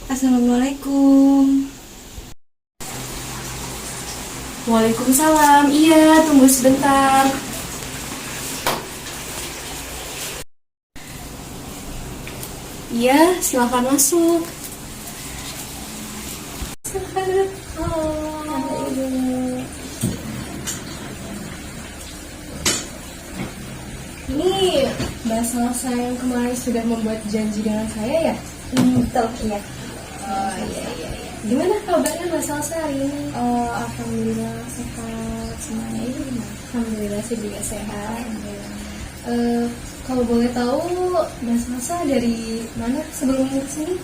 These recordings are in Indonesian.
Assalamualaikum. Waalaikumsalam. Iya, tunggu sebentar. Iya, silakan masuk. Silakan. Ini Mbak Salsa yang kemarin sudah membuat janji dengan saya ya? Betul, iya. Oh iya. Gimana kabarnya Mbak Salsa hari ini? Alhamdulillah sehat semuanya. Itu gimana? Alhamdulillah sih juga sehat. Kalau boleh tahu Mbak Salsa dari mana sebelum kesini?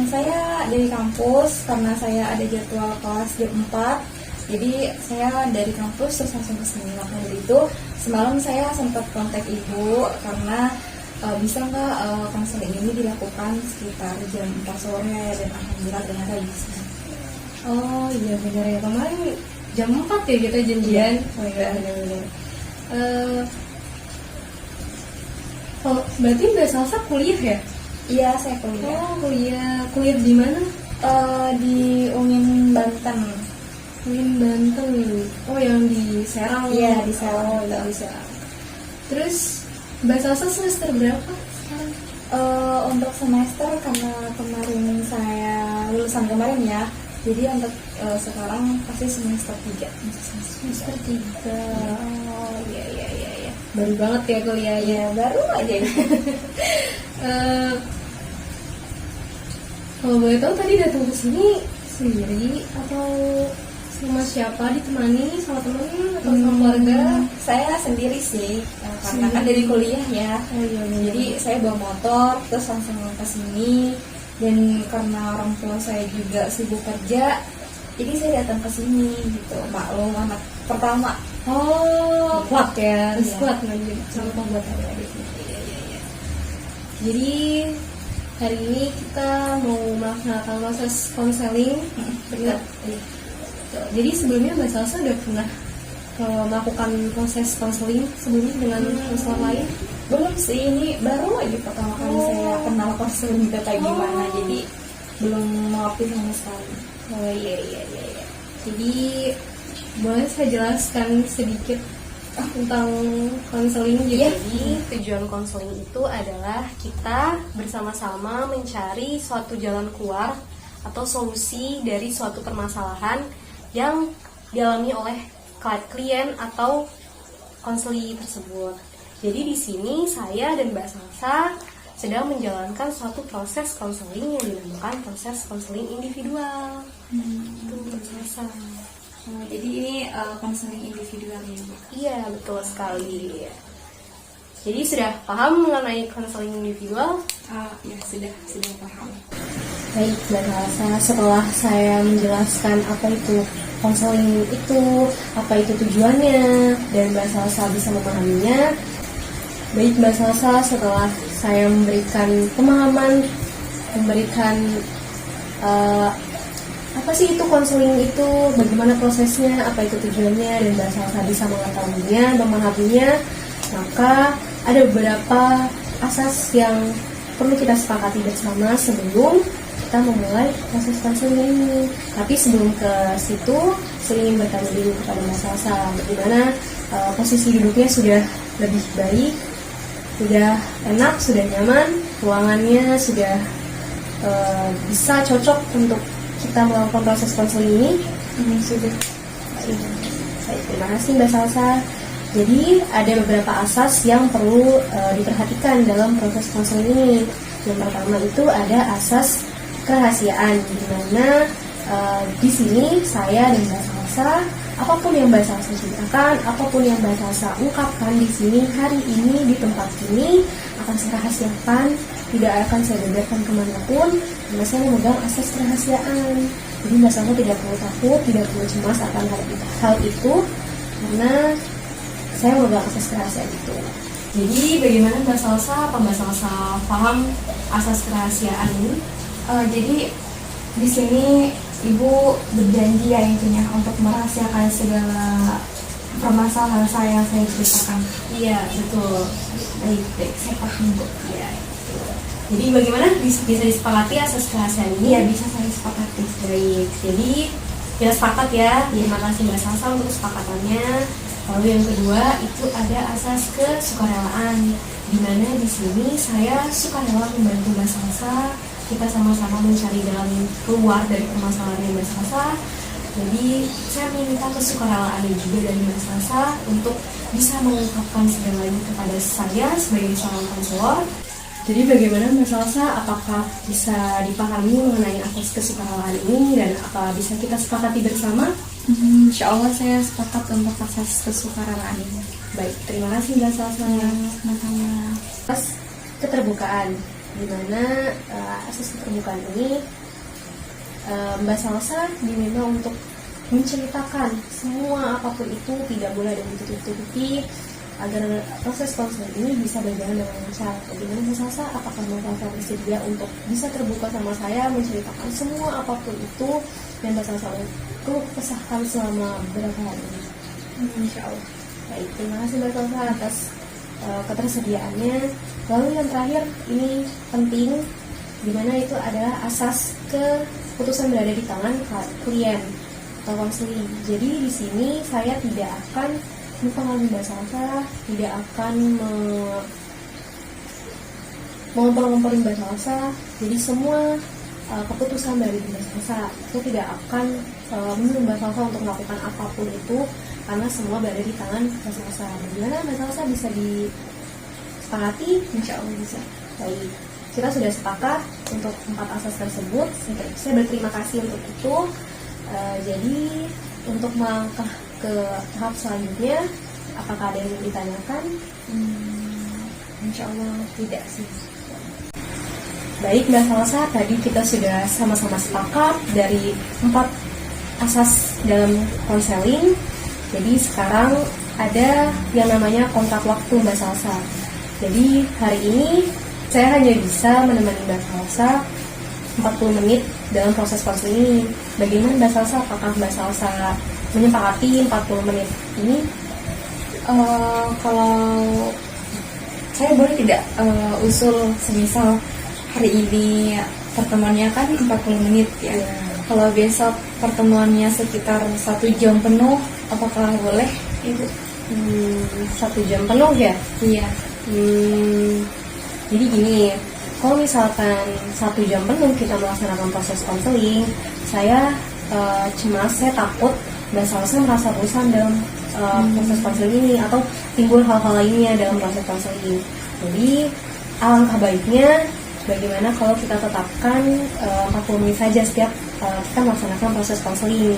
Saya dari kampus karena saya ada jadwal kelas jam 4. Jadi saya dari kampus terus langsung ke sini. Maka dari itu semalam saya sempat kontak ibu karena bisa nggak konseling ini dilakukan sekitar jam 4 sore dan alhamdulillah ternyata bisa. Oh iya benar ya, kemarin jam 4 ya kita janjian. Oh iya benar. Kalau berarti Mbak Salsa kuliah ya? Iya, saya kuliah. Oh kuliah di mana? Di UIN Banten. UIN Banten. Oh yang di Serang. Iya, di Serang. Oh iya di Serang. Terus Mbak Salsa semester berapa sekarang? Untuk semester karena kemarin saya lulusan kemarin ya. Jadi untuk sekarang pasti semester 3. Semester 3. Oh iya. Baru banget ya kuliahnya. Ya baru aja. Kalau boleh tahu tadi datang ke sini sendiri atau sama siapa, ditemani sama teman atau sama keluarga? Saya sendiri sih, karena kan dari kuliah ya. Oh iya. Jadi saya bawa motor terus langsung ke sini, dan karena orang tua saya juga sibuk kerja, jadi saya datang ke sini gitu. Maklum anak pertama. Oh, kuat ya, harus Iya. kuat nanti sama pembuatannya di sini. Iya. Jadi hari ini kita mau melaksanakan proses konseling. Betul. Jadi sebelumnya Mbak Salsa udah pernah melakukan proses konseling sebelumnya dengan konselor lain? Belum sih, ini baru aja pertama kali saya kenal konseling itu kayak gimana. Jadi belum mengerti sama sekali. Oh iya. Jadi boleh saya jelaskan sedikit tentang konseling. Iya. Jadi tujuan konseling itu adalah kita bersama-sama mencari suatu jalan keluar atau solusi dari suatu permasalahan yang dialami oleh klien atau konseli tersebut. Jadi di sini saya dan Mbak Salsa sedang menjalankan suatu proses konseling yang dinamakan proses konseling individual. Itu Mbak Salsa. Jadi ini konseling individual ya, Bu? Iya, betul sekali. Jadi sudah paham mengenai konseling individual? Ya sudah paham. Baik, Mbak Salsa, setelah saya menjelaskan apa itu konseling itu, apa itu tujuannya, dan Mbak Salsa bisa memahaminya. Baik Mbak Salsa, setelah saya memberikan pemahaman, memberikan apa sih itu konseling itu, bagaimana prosesnya, apa itu tujuannya, dan Mbak Salsa bisa mengetahuinya, memahaminya, maka ada beberapa asas yang perlu kita sepakati bersama sebelum kita memulai proses konseling ini. Tapi sebelum ke situ, saya ingin bertanya dulu kepada Mbak Salsa, bagaimana posisi duduknya sudah lebih baik, sudah enak, sudah nyaman, ruangannya sudah bisa cocok untuk kita melakukan proses konseling ini? Sudah. Baik, terima kasih Mbak Salsa. Jadi ada beberapa asas yang perlu diperhatikan dalam proses konseling ini. Yang pertama itu ada asas kerahasiaan, di mana di sini saya dan Mbak Salsa, apapun yang Mbak Salsa ceritakan, apapun yang Mbak Salsa ungkapkan di sini hari ini di tempat ini akan saya rahasiakan, tidak akan saya beberkan kemanapun, karena saya memegang asas kerahasiaan. Jadi Mbak Salsa tidak perlu takut, tidak perlu cemas akan hal itu, karena saya memegang asas kerahasiaan itu. Jadi bagaimana Mbak Salsa? Apa Mbak Salsa paham asas kerahasiaan ini? Jadi di sini ibu berjanji ya intinya untuk merahasiakan segala permasalahan saya yang saya ceritakan. Iya, betul. Baik, saya paham Bu. Ya. Jadi bagaimana bisa disepakati asas kerahasiaan ini? Iya, bisa saya sepakati. Baik, jadi kita sepakat ya. Terima kasih Mbak Salsa untuk kesepakatannya. Lalu yang kedua itu ada asas kesukarelaan, di mana di sini saya sukarela membantu Mbak Salsa. Kita sama-sama mencari jalan keluar dari permasalahan Mbak Salsa. Jadi saya minta kesukarelaannya juga dari Mbak Salsa untuk bisa mengungkapkan segalanya kepada saya sebagai seorang konselor. Jadi bagaimana Mbak Salsa, apakah bisa dipahami mengenai asas kesukarelaan ini dan apa bisa kita sepakati bersama? Insya Allah saya sepakat untuk asas kesukarelaan ini. Baik, terima kasih Mbak Salsa. Sama-sama. Asas keterbukaan, di mana asas keterbukaan ini Mbak Salsa diminta untuk menceritakan semua apapun itu, tidak boleh ada ditutup-tutupi, agar proses konseling ini bisa berjalan dengan lancar. Bagaimana Mbak Salsa, apakah Mbak Salsa bersedia untuk bisa terbuka sama saya, menceritakan semua apapun itu yang Mbak Salsa kesahkan selama beberapa hari ini? Insya Allah. Baik, terima kasih Mbak Salsa atas ketersediaannya. Lalu yang terakhir ini penting, dimana itu adalah asas keputusan berada di tangan klien atau konseling. Jadi di sini saya tidak akan mempengaruhi Mbak Salsa, tidak akan mengompor-ngomporin Mbak Salsa. Jadi semua keputusan dari Mbak Salsa itu tidak akan menyuruh Mbak Salsa untuk melakukan apapun itu, karena semua berada di tangan Mbak Salsa. Bagaimana Mbak Salsa bisa disepakati? Insya Allah bisa. Baik, kita sudah sepakat untuk 4 asas tersebut. Saya berterima kasih untuk itu. Jadi untuk melangkah ke tahap selanjutnya, apakah ada yang ingin ditanyakan? Insya Allah tidak sih. Baik Mbak Salsa, tadi kita sudah sama-sama sepakat dari 4 asas dalam konseling. Jadi sekarang ada yang namanya kontrak waktu Mbak Salsa. Jadi hari ini saya hanya bisa menemani Mbak Salsa 40 menit dalam proses konseling ini. Bagaimana Mbak Salsa? Apakah Mbak Salsa menyepakati 40 menit ini? Kalau saya boleh tidak usul semisal hari ini pertemuannya kan 40 menit ya. Kalau besok pertemuannya sekitar 1 jam penuh, apakah boleh Ibu? 1 jam penuh ya? Iya. Jadi gini, kalau misalkan 1 jam penuh kita melaksanakan proses konseling, saya cemas, saya takut Mbak Salsa merasa bosan dalam proses konseling ini, atau timbul hal-hal lainnya dalam proses konseling. Jadi alangkah baiknya bagaimana kalau kita tetapkan 40 menit saja setiap kita melaksanakan proses konseling.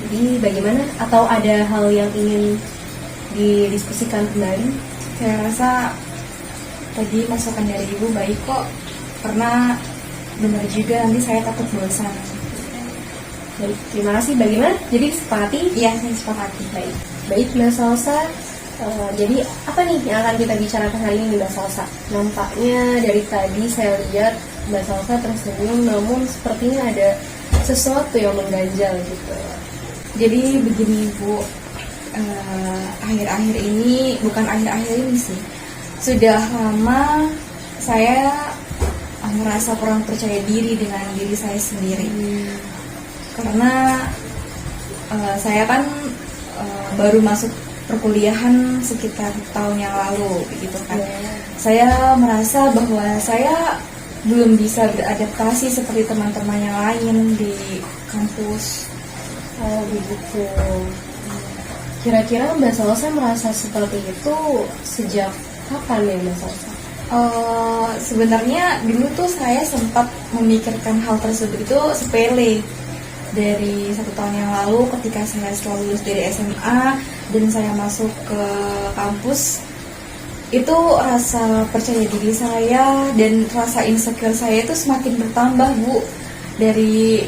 Jadi bagaimana? Atau ada hal yang ingin didiskusikan kembali? Saya rasa tadi masukan dari Ibu baik kok, karena benar juga nanti saya takut bosan. Baik, terima kasih. Bagaimana? Jadi sepakati? Iya, saya sepakati. Baik Mbak Salsa. Jadi apa nih yang akan kita bicarakan hari ini Mbak Salsa? Nampaknya dari tadi saya lihat Mbak Salsa tersenyum, namun sepertinya ada sesuatu yang mengganjal gitu. Jadi begini Bu, akhir-akhir ini, bukan akhir-akhir ini sih, sudah lama saya merasa kurang percaya diri dengan diri saya sendiri. Karena saya kan baru masuk perkuliahan sekitar tahun yang lalu, begitu kan. Saya merasa bahwa saya belum bisa beradaptasi seperti teman-teman yang lain di kampus. Oh begitu. Kira-kira Mbak Salsa merasa seperti itu sejak kapan ya Mbak Salsa? Sebenarnya dulu tuh saya sempat memikirkan hal tersebut itu sepele. Dari 1 tahun yang lalu ketika saya setelah lulus dari SMA dan saya masuk ke kampus, itu rasa percaya diri saya dan rasa insecure saya itu semakin bertambah Bu. Dari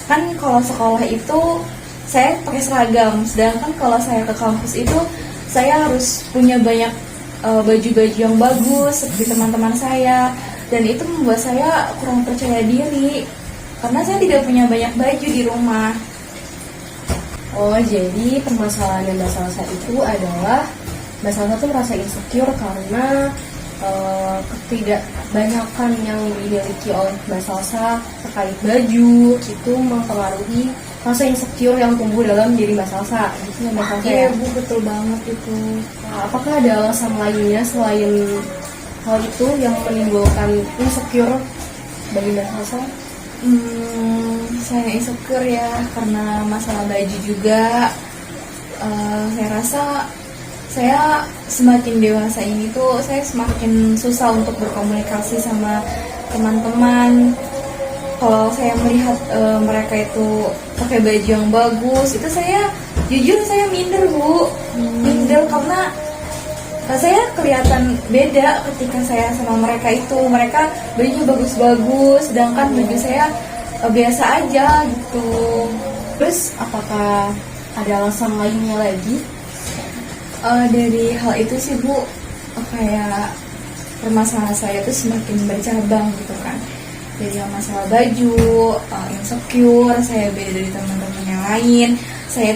kan kalau sekolah itu saya pakai seragam, sedangkan kalau saya ke kampus itu saya harus punya banyak baju-baju yang bagus seperti teman-teman saya. dan itu membuat saya kurang percaya diri karena saya tidak punya banyak baju di rumah. Oh, jadi permasalahan Mbak Salsa itu adalah Mbak Salsa tuh merasa insecure karena ketidakbanyakan yang dimiliki oleh Mbak Salsa terkait baju itu mempengaruhi rasa insecure yang tumbuh dalam diri Mbak Salsa. Gitu ya Mbak Salsa ya? Iya Bu, betul banget itu. Apakah ada alasan lainnya selain hal itu yang menimbulkan insecure bagi Mbak Salsa? Saya insecure ya karena masalah baju juga. Saya rasa saya semakin dewasa ini tuh saya semakin susah untuk berkomunikasi sama teman-teman. Kalau saya melihat mereka itu pakai baju yang bagus, itu saya jujur saya minder Bu, minder karena saya kelihatan beda ketika saya sama mereka itu. Mereka bajunya bagus-bagus, sedangkan baju saya biasa aja gitu. Terus apakah ada alasan lainnya lagi? Dari hal itu sih Bu, kayak permasalahan saya tuh semakin bercabang gitu kan. Dari yang masalah baju, insecure, saya beda dari teman-teman yang lain. Saya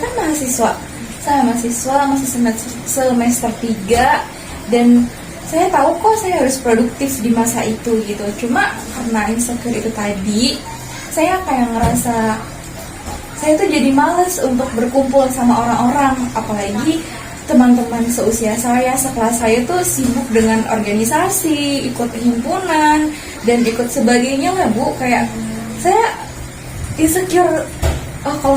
kan mahasiswa. Saya mahasiswa masih semester 3 dan saya tahu kok saya harus produktif di masa itu gitu. Cuma karena insecure itu tadi, saya kayak ngerasa saya tuh jadi males untuk berkumpul sama orang-orang, apalagi teman-teman seusia saya, sekelas saya tuh sibuk dengan organisasi, ikut himpunan dan ikut sebagainya lah Bu. Kayak saya insecure. Kalau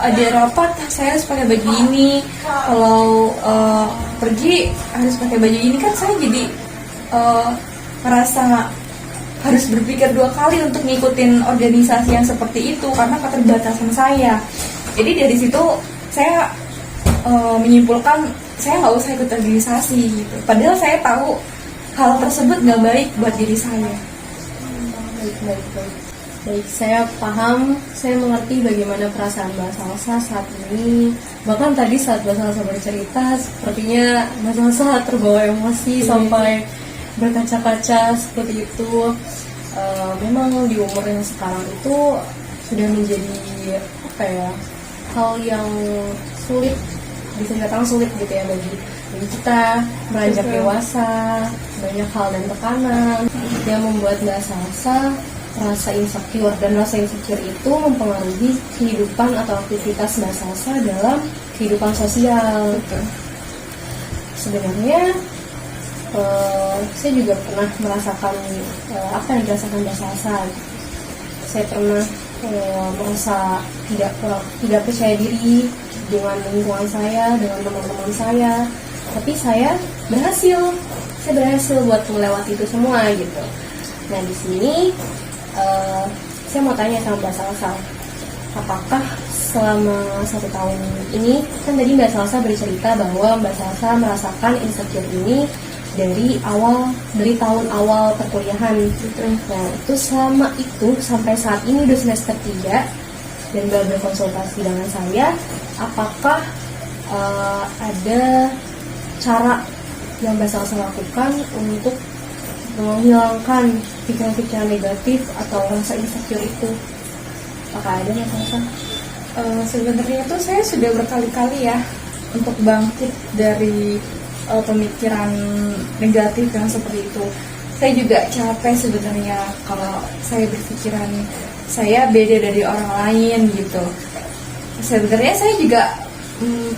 ada rapat saya harus pakai baju ini, kalau pergi harus pakai baju ini, kan saya jadi merasa harus berpikir 2 kali untuk ngikutin organisasi yang seperti itu karena keterbatasan saya. Jadi dari situ saya menyimpulkan saya nggak usah ikut organisasi gitu. Padahal saya tahu hal tersebut nggak baik buat diri saya. Baik, saya paham, saya mengerti bagaimana perasaan Mbak Salsa saat ini. Bahkan tadi saat Mbak Salsa bercerita, sepertinya Mbak Salsa terbawa emosi sampai berkaca-kaca seperti itu. Memang di umur yang sekarang itu sudah menjadi hal yang sulit, bisa dikatakan sulit gitu ya bagi kita beranjak dewasa. Banyak hal dan tekanan yang membuat Mbak Salsa rasa insecure, dan rasa insecure itu mempengaruhi kehidupan atau aktivitas Mbak Salsa dalam kehidupan sosial. Sebenarnya saya juga pernah merasakan apa yang dirasakan Mbak Salsa. Saya pernah merasa tidak percaya diri dengan lingkungan saya, dengan teman-teman saya, tapi saya berhasil buat melewati itu semua gitu. Nah di sini saya mau tanya sama Mbak Salsa, apakah selama 1 tahun ini, kan tadi Mbak Salsa bercerita bahwa Mbak Salsa merasakan insecure ini dari tahun awal perkuliahan. Nah itu selama itu sampai saat ini udah semester 3 dan Mbak berkonsultasi dengan saya, apakah ada cara yang Mbak Salsa lakukan untuk menghilangkan pikiran-pikiran negatif atau rasa insecure itu? Apakah ada Mbak Salsa? Sebenarnya itu saya sudah berkali-kali ya untuk bangkit dari pemikiran negatif yang seperti itu. Saya juga capek sebenarnya kalau saya berpikiran saya beda dari orang lain gitu. Sebenarnya saya juga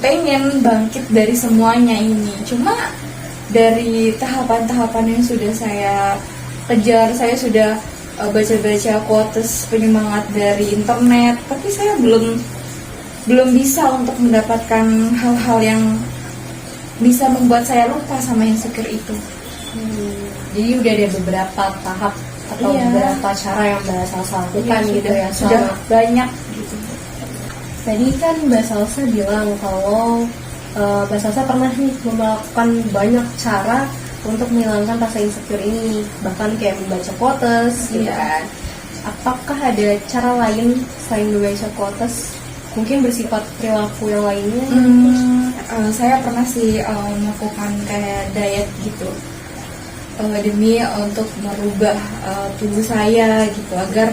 pengen bangkit dari semuanya ini. Cuma dari tahapan-tahapan yang sudah saya kejar, saya sudah baca-baca quotes penyemangat dari internet, tapi saya belum bisa untuk mendapatkan hal-hal yang bisa membuat saya lupa sama insecure itu. Jadi udah ada beberapa tahap atau beberapa cara yang Mbak Salsa lakukan gitu ya. Sudah banyak gitu. Tadi kan Mbak Salsa bilang kalau Mbak Salsa pernah nih melakukan banyak cara untuk menghilangkan rasa insecure ini, bahkan kayak membaca quotes gitu kan. Apakah ada cara lain selain membaca quotes, mungkin bersifat perilaku yang lainnya? Saya pernah sih melakukan kayak diet gitu. demi untuk merubah tubuh saya gitu agar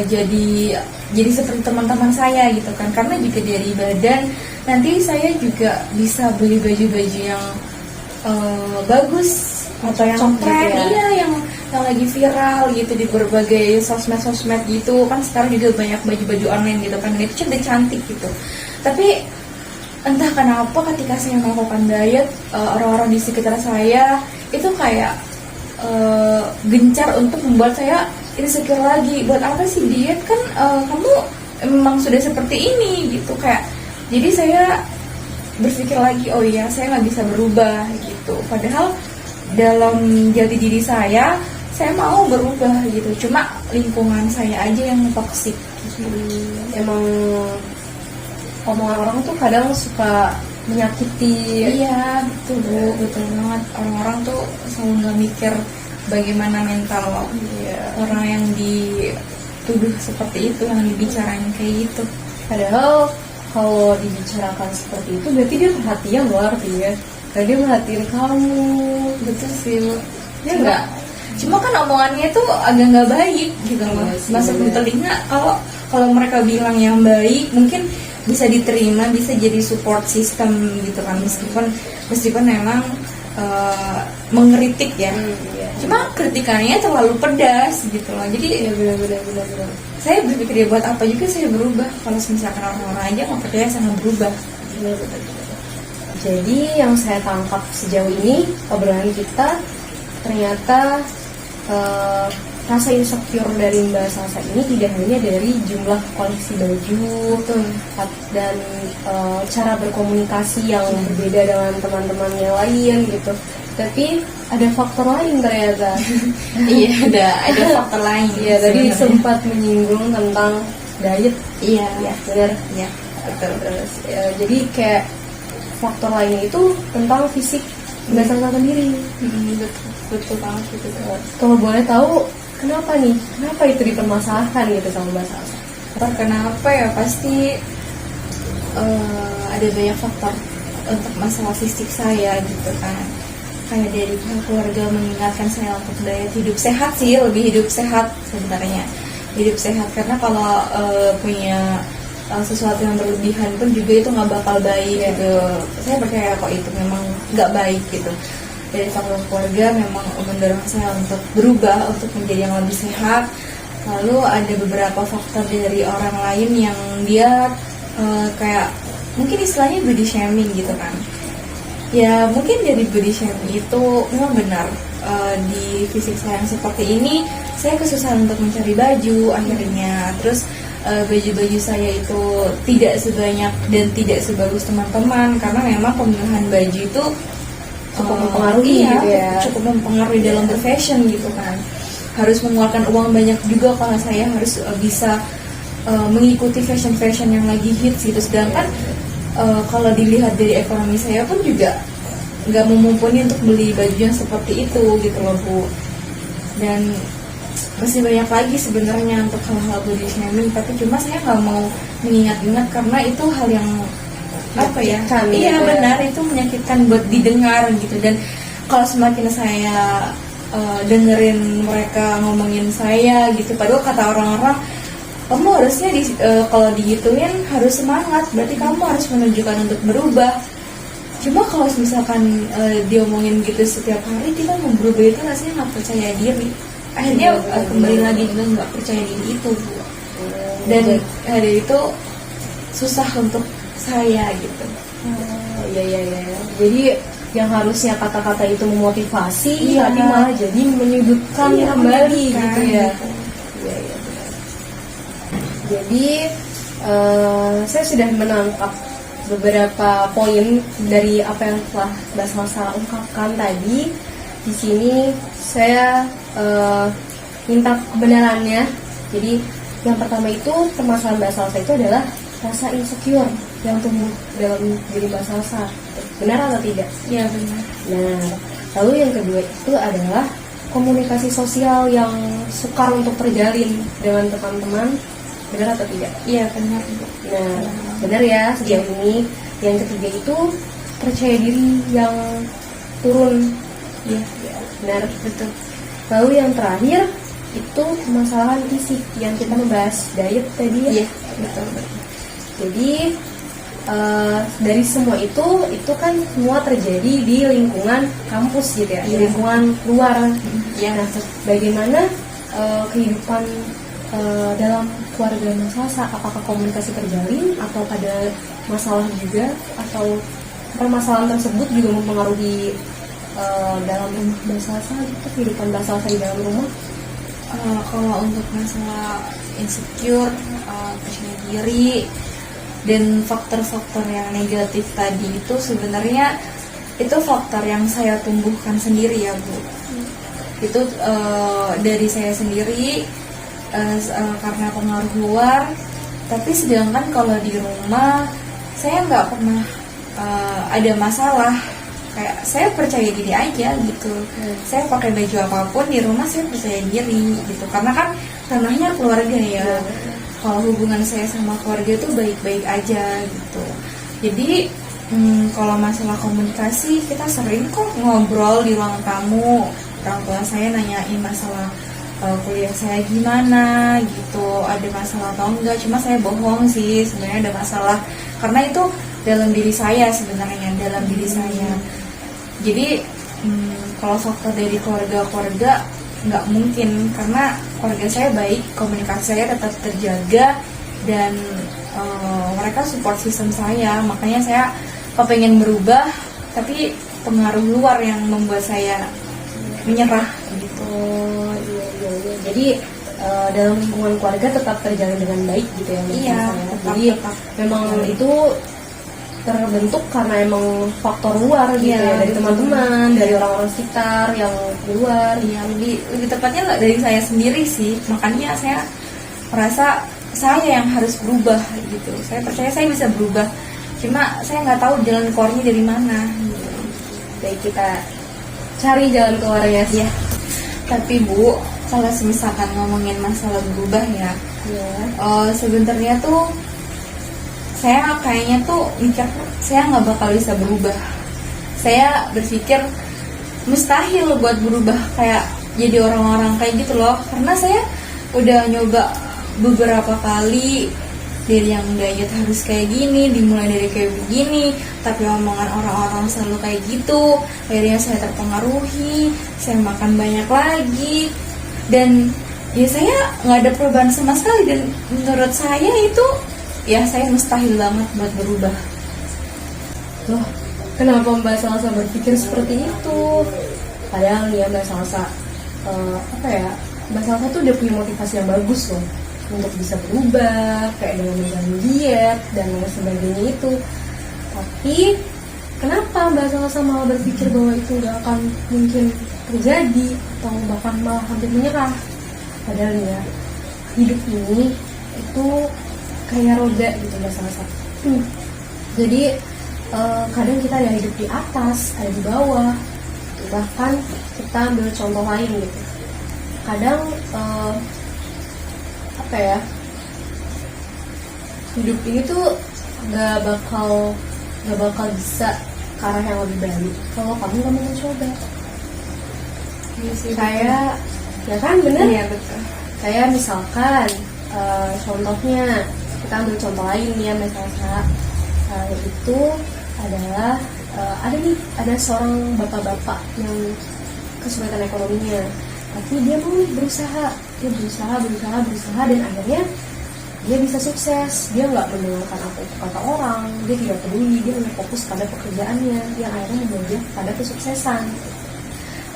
jadi seperti teman-teman saya gitu kan, karena juga dari badan nanti saya juga bisa beli baju-baju yang bagus atau yang tren, gitu ya. iya yang lagi viral gitu di berbagai sosmed gitu kan. Sekarang juga banyak baju-baju online gitu kan, dan itu cantik gitu. Tapi entah kenapa ketika saya melakukan diet, orang-orang di sekitar saya itu kayak gencar untuk membuat saya insecure lagi. Buat apa sih diet, kan kamu memang sudah seperti ini gitu. Kayak jadi saya berpikir lagi, oh iya saya nggak bisa berubah gitu, padahal dalam jati diri saya mau berubah gitu, cuma lingkungan saya aja yang toksik gitu. Emang omongan orang tuh kadang suka menyakiti. Iya betul Bu, betul banget. Orang-orang tuh selalu nggak mikir bagaimana mental orang yang dituduh seperti itu, yang dibicarain kayak gitu. Padahal kalau dibicarakan seperti itu berarti dia perhatian loh, artinya karena dia merhatiin kamu. Betul sih Bu. Ya enggak? Cuma kan omongannya tuh agak nggak baik gitu loh, masuk di telinga. Kalau mereka bilang yang baik mungkin bisa diterima, bisa jadi support system gitu kan, meskipun memang mengkritik ya. Iya. Cuma kritikannya terlalu pedas gitu loh. Jadi Iya benar. saya berpikir ya buat apa juga saya berubah kalau misalkan orang-orang aja nggak percaya saya nggak berubah. Benar. Jadi yang saya tangkap sejauh ini obrolan kita, ternyata rasa insecure dari Mbak Salsa ini tidak hanya dari jumlah koleksi baju dan cara berkomunikasi yang berbeda dengan teman-teman yang lain gitu, tapi ada faktor lain ternyata. Iya, ada faktor lain. Iya, tadi sempat menyinggung tentang diet. Iya, benar. Iya, betul. Terus jadi kayak faktor lainnya itu tentang fisik Mbak Salsa sendiri. Betul banget gitu. Kalau boleh tahu kenapa itu dipermasalahkan gitu sama Mbak Salsa? Kenapa ya, pasti ada banyak faktor untuk masalah fisik saya gitu kan. Kayak dari pihak keluarga mengingatkan saya untuk diet, hidup sehat sih, lebih hidup sehat sebenarnya. Hidup sehat, karena kalau punya sesuatu yang berlebihan pun juga itu nggak bakal baik gitu. Saya percaya kok itu memang nggak baik gitu. Dari faktor keluarga memang mendorong saya untuk berubah, untuk menjadi yang lebih sehat. Lalu ada beberapa faktor dari orang lain yang dia kayak mungkin istilahnya body shaming gitu kan. Ya mungkin dari body shaming itu memang benar, di fisik saya yang seperti ini saya kesusahan untuk mencari baju akhirnya. Terus baju-baju saya itu tidak sebanyak dan tidak sebagus teman-teman, karena memang pemilihan baju itu cukup mempengaruhi gitu ya. Cukup mempengaruhi dalam berfashion gitu kan. Harus mengeluarkan uang banyak juga kalau saya harus bisa mengikuti fashion yang lagi hits gitu. Sedangkan kalau dilihat dari ekonomi saya pun juga nggak memumpuni untuk beli baju yang seperti itu gitu loh Bu. Dan masih banyak lagi sebenarnya untuk hal-hal body shaming, tapi cuma saya nggak mau mengingat-ingat karena itu hal yang apa ya? Iya benar, itu menyakitkan buat didengar gitu. Dan kalau semakin saya dengerin mereka ngomongin saya gitu, padahal kata orang-orang kamu harusnya kalau digituin harus semangat, berarti kamu harus menunjukkan untuk berubah. Cuma kalau misalkan diomongin gitu setiap hari, kita mau berubah itu rasanya nggak percaya diri. Akhirnya kembali lagi juga nggak percaya diri itu Bu. Dan dari itu susah untuk saya gitu. Iya. Jadi yang harusnya kata-kata itu memotivasi, tapi malah jadi menyudutkan kembali gitu ya. Iya. Jadi saya sudah menangkap beberapa poin dari apa yang telah Mbak Salsa ungkapkan tadi. Di sini saya minta kebenarannya. Jadi yang pertama itu permasalahan Mbak Salsa itu adalah rasa insecure yang tumbuh dalam diri Mbak Salsa. Benar atau tidak? Iya benar. Nah, lalu yang kedua itu adalah komunikasi sosial yang sukar untuk terjalin dengan teman-teman. Benar atau tidak? Iya benar. Nah, benar ya sejauh ini. Yang ketiga itu percaya diri yang turun. Iya, Benar, betul. Lalu yang terakhir itu permasalahan fisik yang kita membahas diet tadi ya. iya, betul. Jadi dari semua itu kan semua terjadi di lingkungan kampus gitu ya, di Iya. lingkungan luar. Iya. Nah, bagaimana kehidupan dalam keluarga Mbak Salsa? Apakah komunikasi terjalin atau ada masalah juga, atau permasalahan tersebut juga mempengaruhi dalam rumah Mbak Salsa gitu, kehidupan Mbak Salsa di dalam rumah? Kalau untuk masalah insecure, percaya diri, dan faktor-faktor yang negatif tadi itu sebenarnya itu faktor yang saya tumbuhkan sendiri ya Bu. Itu dari saya sendiri karena pengaruh luar. Tapi sedangkan kalau di rumah saya nggak pernah ada masalah. Kayak saya percaya diri aja gitu. Saya pakai baju apapun di rumah saya percaya diri gitu. Karena kan tanahnya keluarga ya. Kalau hubungan saya sama keluarga itu baik-baik aja gitu. Jadi kalau masalah komunikasi kita sering kok ngobrol di ruang tamu. Orang tua saya nanyain masalah kuliah saya gimana gitu, ada masalah atau enggak. Cuma saya bohong sih, sebenarnya ada masalah karena itu dalam diri saya sebenarnya, dalam diri saya. Jadi kalau faktor dari keluarga nggak mungkin, karena keluarga saya baik, komunikasi saya tetap terjaga, dan mereka support system saya. Makanya saya kepengen berubah, tapi pengaruh luar yang membuat saya menyerah gitu. Iya. Jadi dalam lingkungan keluarga tetap terjalin dengan baik gitu ya. Iya, Jadi tetap. memang itu terbentuk karena emang faktor luar gitu Iya, ya, dari betul. teman-teman, dari orang-orang sekitar yang di luar. Iya, lebih tepatnya nggak dari saya sendiri sih. Makanya saya merasa saya yang harus berubah gitu. Saya percaya saya bisa berubah. Cuma saya nggak tahu jalan keluarnya dari mana. Gitu. Baik, kita cari jalan keluarnya sih. Ya. Tapi Bu, kalau misalkan ngomongin masalah berubah ya, Iya. sebenarnya tuh saya kayaknya tuh mikir saya nggak bakal bisa berubah. Saya berpikir mustahil buat berubah kayak jadi orang-orang kayak gitu loh. Karena saya udah nyoba beberapa kali, dari yang diet harus kayak gini, dimulai dari kayak begini, tapi omongan orang-orang selalu kayak gitu. Akhirnya saya terpengaruhi, saya makan banyak lagi, dan ya saya nggak ada perubahan sama sekali. Dan menurut saya itu ya saya mustahil banget buat berubah. Loh, kenapa Mbak Salsa berpikir seperti itu? Padahal nih ya Mbak Salsa, Mbak Salsa tuh udah punya motivasi yang bagus loh untuk bisa berubah, kayak dengan menjalani diet dan lain sebagainya itu. Tapi kenapa Mbak Salsa malah berpikir bahwa itu nggak akan mungkin terjadi, atau bahkan malah hampir menyerah? Padahal nih ya, hidup ini itu kayak roda gitu Mbak Salsa. Jadi kadang kita ada hidup di atas, ada di bawah. Bahkan kita ambil contoh lain gitu. Kadang hidup ini tuh nggak bakal bisa ke arah yang lebih baik kalau kamu nggak mau mencoba. Kayak ya kan, bener? Iya betul. Kayak misalkan contohnya, kita ambil contoh lain ya misalnya, itu adalah ada seorang bapak-bapak yang kesulitan ekonominya, tapi dia mau berusaha dan akhirnya dia bisa sukses. Dia nggak mendengarkan apa itu kata orang, dia tidak peduli, dia hanya fokus pada pekerjaannya yang akhirnya membawa dia pada kesuksesan.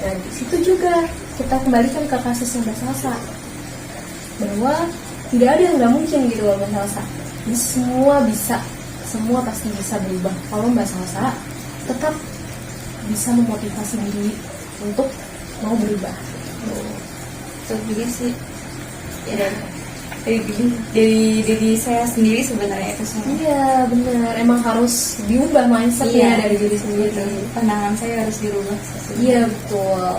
Dan di situ juga kita kembalikan ke kasusnya Mbak Salsa, bahwa tidak ada yang nggak mungkin gitu loh Mbak Salsa. Jadi semua pasti bisa berubah kalau Mbak Salsa tetap bisa memotivasi diri untuk mau berubah. Betul juga sih. Ya, dari saya sendiri sebenarnya itu semua. Iya benar, emang harus diubah mindsetnya dari diri sendiri. Pandangan saya harus dirubah. Iya betul.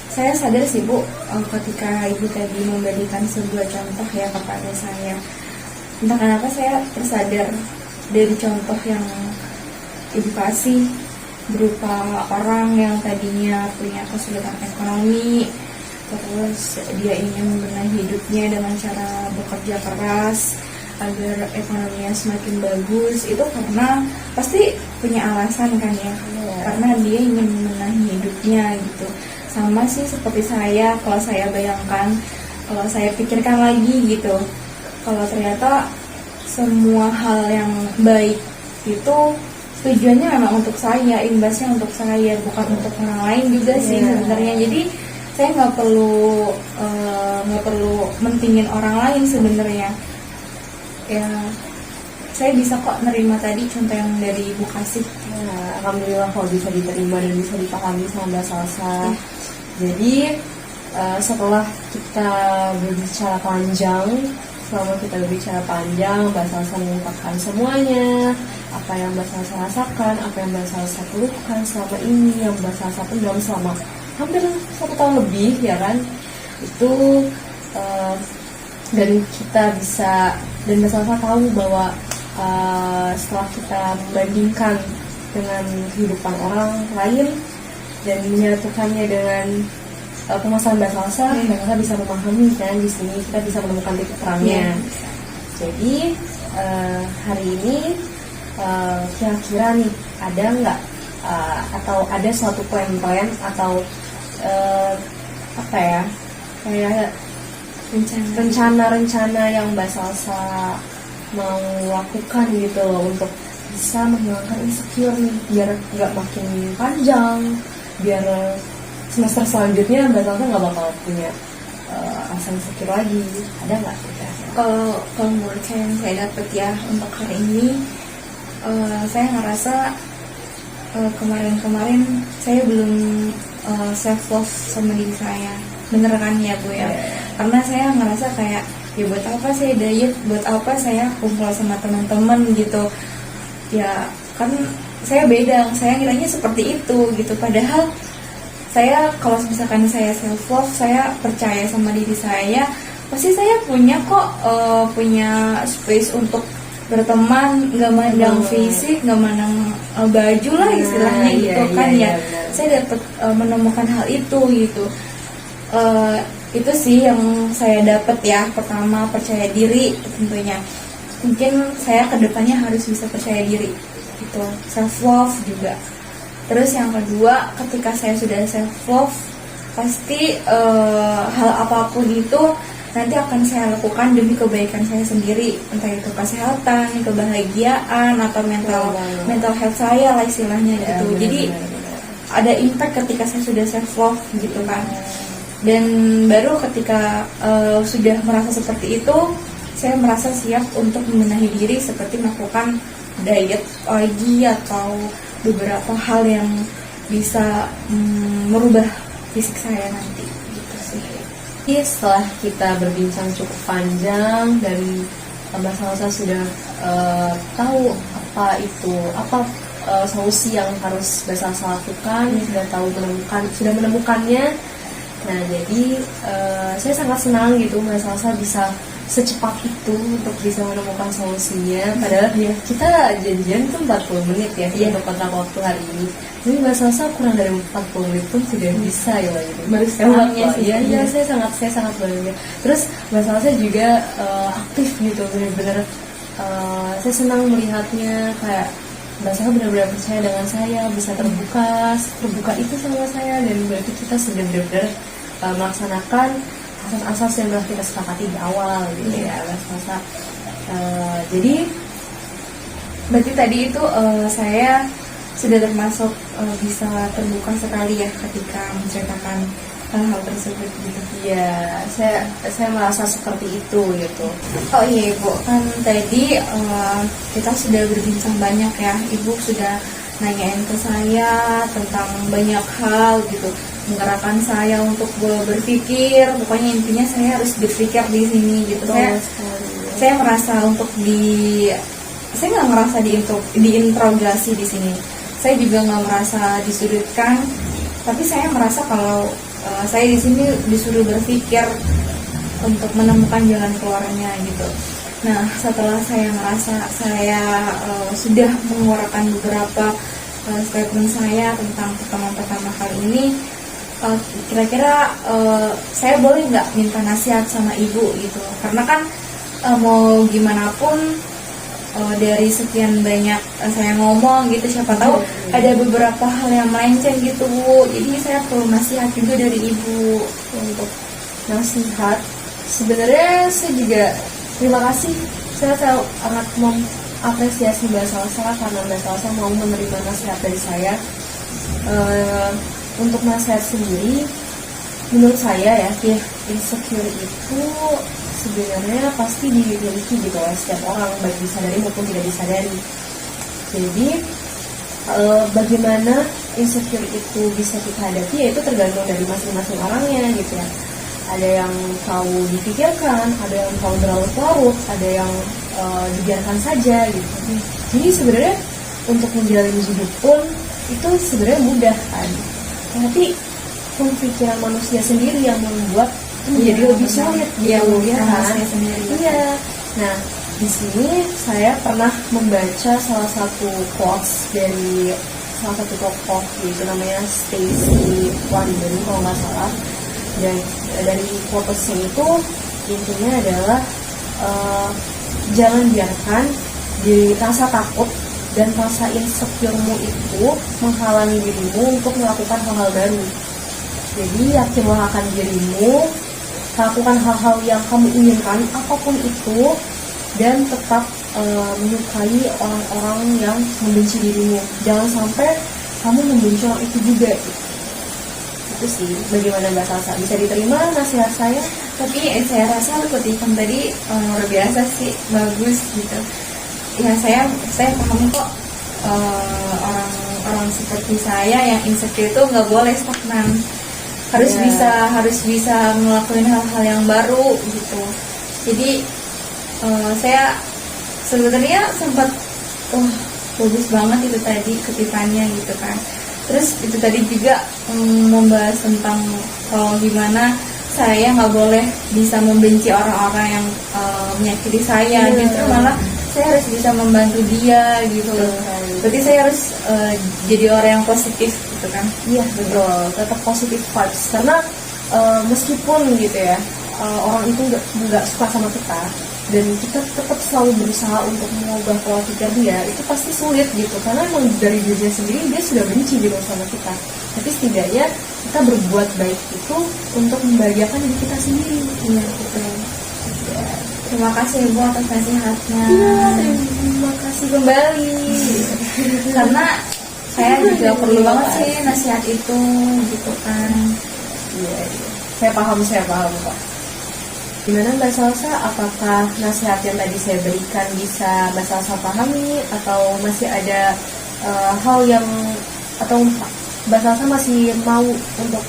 Saya sadar sih Bu, ketika Ibu tadi memberikan sebuah contoh ya kepada saya, entah kenapa saya tersadar dari contoh yang Ibu kasih. berupa orang yang tadinya punya kesulitan ekonomi, terus dia ingin membenahi hidupnya dengan cara bekerja keras agar ekonominya semakin bagus. Itu karena pasti punya alasan kan ya, karena dia ingin membenahi hidupnya gitu. Sama sih seperti saya, kalau saya bayangkan, kalau saya pikirkan lagi gitu, kalau ternyata semua hal yang baik itu tujuannya memang untuk saya, imbasnya untuk saya, bukan untuk orang lain juga sih sebenarnya. Jadi saya nggak perlu mentingin orang lain sebenarnya. Ya, saya bisa kok nerima tadi contoh yang dari Ibu kasih. Nah, alhamdulillah kalau bisa diterima dan bisa dipahami sama Mbak Salsa. Jadi setelah kita berbicara panjang, Mbak Salsa mengungkapkan semuanya, apa yang Mbak Salsa rasakan, apa yang Mbak Salsa keluhkan selama ini, yang Mbak Salsa pendam selama hampir 1 tahun lebih, ya kan? Itu dan kita bisa, dan Mbak Salsa tahu bahwa setelah kita membandingkan dengan kehidupan orang lain dan menyatukannya dengan permasalahan Mbak Salsa, Mbak Salsa bisa memahami kan, di sini kita bisa menemukan titik terangnya. Jadi hari ini kira-kira nih ada nggak atau ada suatu plan-plan atau apa ya, kayak rencana-rencana yang Mbak Salsa mau lakukan gitu untuk bisa menghilangkan insecure nih, biar nggak makin panjang, biar semester selanjutnya Mbak Salsa nggak bakal punya rasa insecure lagi. Ada nggak? Kalau menurut saya yang saya dapat ya untuk hari ini, saya ngerasa kemarin saya belum self love sama diri saya, bener kan ya Bu ya? Karena saya ngerasa kayak, ya buat apa saya diet, buat apa saya kumpul sama teman-teman gitu ya, kan saya beda, saya ngiranya seperti itu gitu. Padahal saya kalau misalkan saya self love, saya percaya sama diri saya, pasti saya punya kok punya space untuk berteman, nggak mandang fisik, nggak mandang baju lah istilahnya gitu kan ya. Saya dapat menemukan hal itu gitu. Itu sih yang saya dapat ya. Pertama, percaya diri tentunya. Mungkin saya kedepannya harus bisa percaya diri gitu, self love juga. Terus yang kedua, ketika saya sudah self love, pasti hal apapun itu nanti akan saya lakukan demi kebaikan saya sendiri, entah itu kesehatan, kebahagiaan, atau mental health saya lah istilahnya gitu. Jadi ada impact ketika saya sudah self love gitu kan. Dan baru ketika sudah merasa seperti itu, saya merasa siap untuk membenahi diri, seperti melakukan diet lagi atau beberapa hal yang bisa merubah fisik saya nanti gitu sih. Jadi setelah kita berbincang cukup panjang dan Mbak Salsa sudah tahu apa solusi yang harus Mbak Salsa lakukan, sudah menemukannya. Nah, jadi saya sangat senang gitu Mbak Salsa bisa secepat itu untuk bisa menemukan solusinya. Padahal kita janjian tuh 40 menit ya untuk kontrak waktu hari ini. Tapi Mbak Salsa kurang dari 40 menit pun sudah bisa ya gitu. Baru setengahnya sih. Iya, saya sangat bangga. Terus Mbak Salsa juga aktif gitu, benar-benar saya senang melihatnya, kayak Mbak Salsa benar-benar percaya dengan saya, bisa terbuka itu sama saya, dan berarti kita sudah benar-benar melaksanakan asas-asas yang telah kita sepakati di awal gitu ya Mbak Salsa. Jadi berarti tadi itu saya sudah termasuk bisa terbuka sekali ya ketika menceritakan hal tersebut gitu. ya saya merasa seperti itu gitu. Oh iya Ibu, kan tadi kita sudah berbincang banyak ya. Ibu sudah nanyain ke saya tentang banyak hal gitu, menggerakkan saya untuk berpikir. Pokoknya intinya saya harus berpikir di sini gitu. Saya merasa saya nggak merasa diinterogasi di sini. Saya juga nggak merasa disudutkan, tapi saya merasa kalau saya di sini disuruh berpikir untuk menemukan jalan keluarnya gitu. Nah, setelah saya merasa saya sudah mengeluarkan beberapa statement saya tentang pertemuan pertama kali ini. Kira-kira saya boleh nggak minta nasihat sama ibu gitu? Karena kan mau gimana pun dari sekian banyak saya ngomong gitu, siapa tahu ada beberapa hal yang melenceng gitu Bu. Jadi saya perlu nasihat juga dari ibu. Untuk nasihat, sebenarnya saya juga terima kasih. Saya sangat mengapresiasi Mbak Salsa karena Mbak Salsa mau menerima nasihat dari saya. Untuk nasihat sendiri, menurut saya ya, insecure itu sebenarnya pasti dimiliki gitu ya setiap orang, baik disadari maupun tidak disadari. Jadi bagaimana insecure itu bisa kita hadapi, yaitu tergantung dari masing-masing orangnya gitu ya. Ada yang tahu dipikirkan, ada yang tahu berlarut-larut, ada yang dibiarkan saja gitu. Jadi sebenarnya untuk menjalani hidup pun itu sebenarnya mudah kan, tapi pemikiran manusia sendiri yang membuat menjadi lebih sulit gitu ya kan. Iya. Nah, di sini saya pernah membaca salah satu quotes dari salah satu tokoh, yaitu namanya Stacy Wonder kalau nggak salah. Dan dari quotesnya itu intinya adalah jangan biarkan rasa takut dan rasa insecure-mu itu menghalangi dirimu untuk melakukan hal-hal baru. Jadi yakinlah akan dirimu, lakukan hal-hal yang kamu inginkan, apapun itu, dan tetap menyukai orang-orang yang membenci dirimu. Jangan sampai kamu membenci orang itu juga. Itu sih, bagaimana Mbak Salsa? Bisa diterima nasihat saya? Tapi saya rasa kutipan tadi luar biasa sih, bagus gitu. Ya saya paham kok, orang seperti saya yang insecure itu nggak boleh stagnan, harus bisa ngelakuin hal-hal yang baru gitu. Jadi saya sebenarnya sempat bagus banget itu tadi kutipannya gitu kan. Terus itu tadi juga membahas tentang gimana saya nggak boleh bisa membenci orang-orang yang menyakiti saya, justru malah saya harus bisa membantu dia gitu. Berarti saya harus jadi orang yang positif gitu kan. Iya betul, tetap positif vibes, karena meskipun gitu ya orang itu nggak suka sama kita dan kita tetap selalu berusaha untuk mengubah pola pikir dia, itu pasti sulit gitu, karena emang dari dirinya sendiri dia sudah benci gitu sama kita. Tapi setidaknya kita berbuat baik itu untuk membahagiakan diri kita sendiri. Iya betul. Ya, terima kasih Ibu atas nasihatnya. Iya, terima kasih kembali. Karena saya juga perlu banget sih nasihat itu gitu kan. Iya. Saya paham kok. Gimana Mbak Salsa, apakah nasihat yang tadi saya berikan bisa Mbak Salsa pahami, atau masih ada hal yang, atau Mbak Salsa masih mau untuk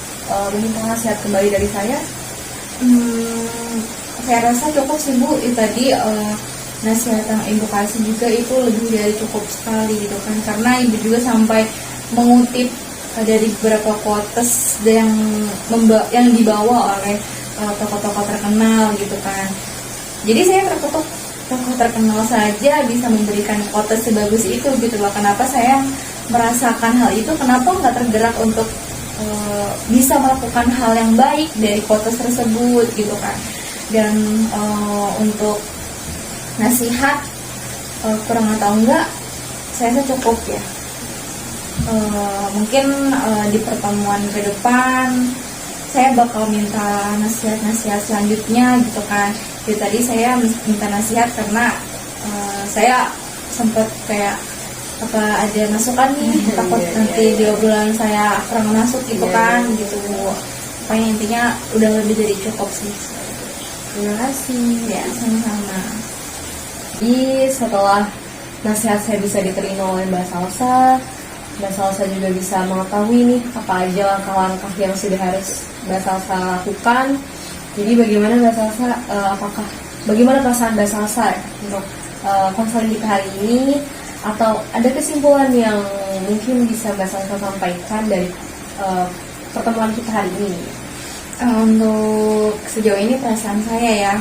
meminta nasihat kembali dari saya? Saya rasa cukup sih Bu, itu tadi nasihat yang Ibu kasih juga itu lebih dari cukup sekali gitu kan, karena Ibu juga sampai mengutip dari beberapa quotes yang dibawa oleh tokoh-tokoh terkenal gitu kan. Jadi saya terkutuk tokoh terkenal saja bisa memberikan quotes sebagus itu gitu loh. Kenapa saya merasakan hal itu, kenapa nggak tergerak untuk bisa melakukan hal yang baik dari quotes tersebut gitu kan. Dan untuk nasihat kurang atau enggak, saya rasa cukup ya. Mungkin di pertemuan ke depan saya bakal minta nasihat-nasihat selanjutnya gitu kan. Jadi tadi saya minta nasihat karena saya sempat kayak ada masukan nih, takut nanti di obrolan saya kurang masuk gitu kan gitu. Pokoknya intinya udah lebih dari cukup sih. Terima kasih. Ya, sama-sama. Jadi setelah nasihat saya bisa diterima oleh Mbak Salsa, Mbak Salsa juga bisa mengetahui nih apa aja langkah-langkah yang sudah harus Mbak Salsa lakukan. Jadi bagaimana Mbak Salsa, bagaimana perasaan Mbak Salsa untuk konseling kita hari ini, atau ada kesimpulan yang mungkin bisa Mbak Salsa sampaikan dari pertemuan kita hari ini? Untuk sejauh ini perasaan saya ya,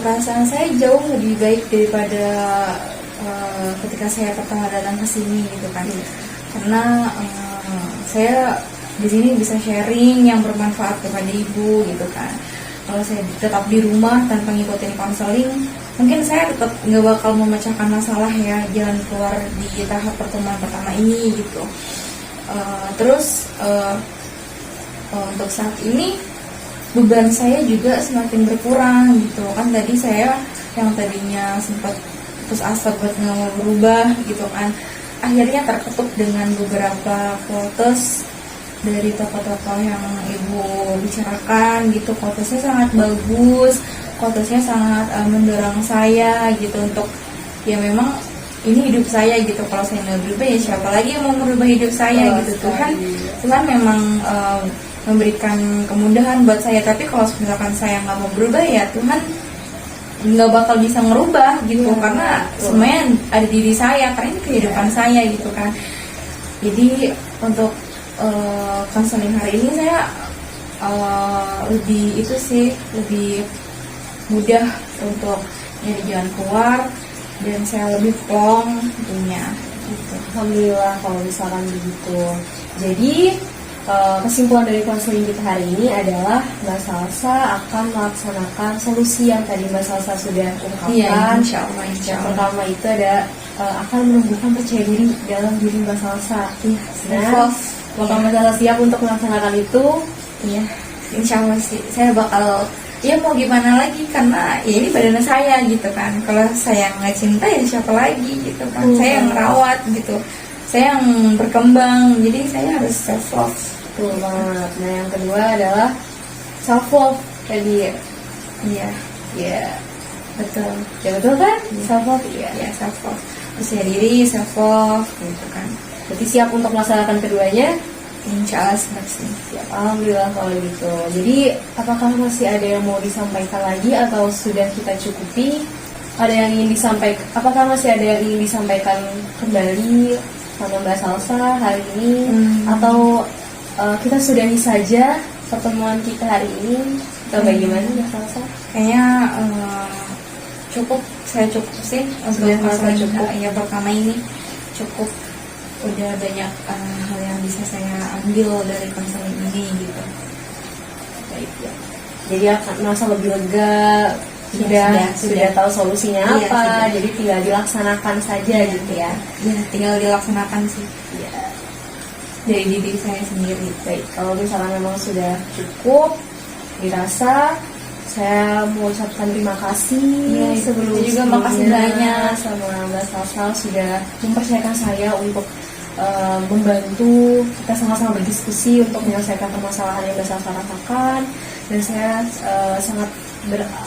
perasaan saya jauh lebih baik daripada ketika saya pertama datang ke sini gitu kan. Karena saya di sini bisa sharing yang bermanfaat kepada ibu gitu kan. Kalau saya tetap di rumah tanpa ngikutin konseling, mungkin saya tetap nggak bakal memecahkan masalah ya, jalan keluar di tahap pertemuan pertama ini gitu. Terus untuk saat ini beban saya juga semakin berkurang gitu kan. Tadi saya yang tadinya sempat putus asa buat nggak berubah gitu kan, akhirnya terketuk dengan beberapa quotes dari tokoh-tokoh yang ibu bicarakan gitu. Quotesnya sangat bagus, quotesnya sangat mendorong saya gitu untuk ya memang ini hidup saya gitu. Kalau saya nggak berubah ya siapa lagi yang mau merubah hidup saya gitu. Tuhan memang memberikan kemudahan buat saya, tapi kalau misalkan saya nggak mau berubah ya Tuhan nggak bakal bisa ngerubah gitu, karena semuanya ada di diri saya, karena ini kehidupan saya gitu kan. Jadi untuk konseling hari ini saya lebih mudah untuk nyari jalan keluar, dan saya lebih plong tentunya gitu. Alhamdulillah kalau misalkan begitu. Jadi kesimpulan dari konseling kita hari ini adalah Mbak Salsa akan melaksanakan solusi yang tadi Mbak Salsa sudah ungkapkan. Iya, insya Allah. Yang pertama itu ada akan menumbuhkan percaya diri dalam diri Mbak Salsa. Nah, apakah Mbak Salsa siap untuk melaksanakan itu? Iya, insya Allah sih. Saya bakal, ya mau gimana lagi, karena ya ini badan saya gitu kan. Kalau saya nggak cinta ya siapa lagi gitu kan. Saya yang merawat gitu, saya yang berkembang, jadi saya harus self love. Betul banget. Nah, yang kedua adalah self love tadi. Iya, Ya, betul. ya betul kan? Self love ya. Ya, self love, percaya diri, self love gitu kan. Berarti siap untuk melaksanakan keduanya? Insya Allah sih. Ya, alhamdulillah kalau gitu. Jadi, apakah masih ada yang mau disampaikan lagi atau sudah kita cukupi? Ada yang ingin disampaikan? Apakah masih ada yang ingin disampaikan kembali sama Mbak Salsa hari ini? Atau kita sudahi saja pertemuan kita hari ini? Atau bagaimana Mbak Salsa? Kayaknya cukup, saya cukup sih untuk konseling ya pertama ini cukup. Udah banyak hal yang bisa saya ambil dari konseling ini gitu. Baik ya. Jadi akan merasa lebih lega, sudah tahu solusinya Iya, apa, sudah. jadi tinggal dilaksanakan saja gitu ya. Ya, tinggal dilaksanakan sih Ya. dari diri saya sendiri. Baik, kalau misalnya memang sudah cukup dirasa, saya mau ucapkan terima kasih Itu juga makasih banyak sama Mbak Salsa sudah mempercayakan saya untuk membantu kita sama-sama berdiskusi untuk menyelesaikan permasalahan yang Mbak Salsa rasakan. Dan saya sangat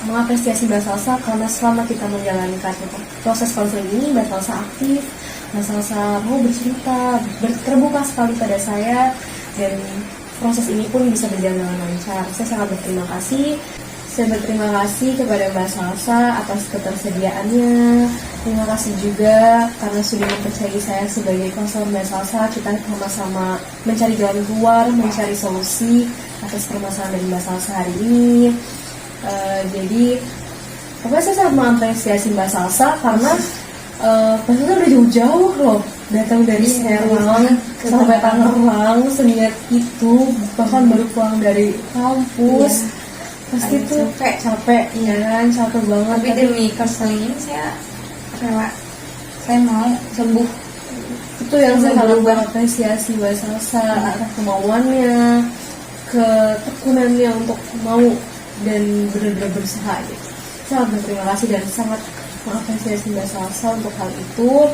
mengapresiasi Mbak Salsa karena selama kita menjalankan proses konseling ini, Mbak Salsa aktif, Mbak Salsa mau bercerita, terbuka sekali pada saya, dan proses ini pun bisa berjalan dengan lancar. Saya sangat berterima kasih. Saya berterima kasih kepada Mbak Salsa atas ketersediaannya. Terima kasih juga karena sudah mempercayai saya sebagai konselor Mbak Salsa. Kita sama-sama mencari jalan keluar, mencari solusi atas permasalahan dari Mbak Salsa hari ini. Jadi, pokoknya saya sangat mengapresiasi Mbak Salsa karena Mbak Salsa udah jauh-jauh loh datang dari Serang sampai Tangerang seniat itu, bahkan baru pulang dari kampus. Pasti tuh capek ya kan, capek banget. Tapi demi konseling ini saya rela, saya mau sembuh. Itu yang saya sangat mengapresiasi Mbak Salsa atas kemauannya, ketekunannya untuk mau dan benar-benar berusaha gitu. Sangat berterima kasih dan sangat mengapresiasi Mbak Salsa untuk hal itu.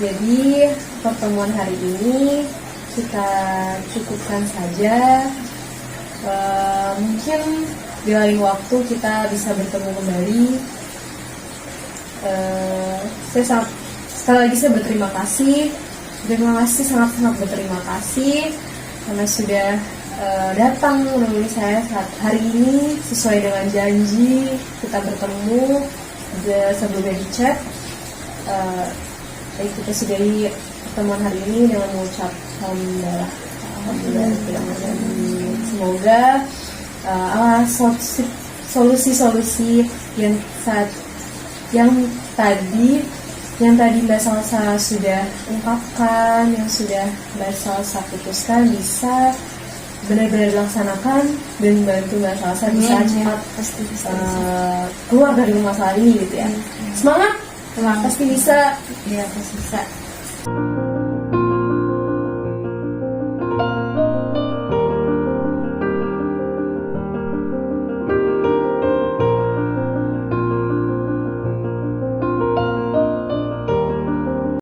Jadi pertemuan hari ini kita cukupkan saja. Mungkin di lain waktu kita bisa bertemu kembali. Saya sekali lagi saya berterima kasih, sangat berterima kasih karena sudah datang menemui saya saat hari ini sesuai dengan janji kita bertemu sebelumnya di chat. Baik, kita sudahi pertemuan hari ini dengan mengucap alhamdulillah. Semoga solusi-solusi yang tadi yang tadi Mbak Salsa sudah ungkapkan, yang sudah Mbak Salsa putuskan bisa benar-benar dilaksanakan dan bantu Mbak Salsa bisa cepat pasti bisa. keluar dari masalah ini gitu ya. Semangat, Semangat. pasti bisa. Iya, pasti bisa.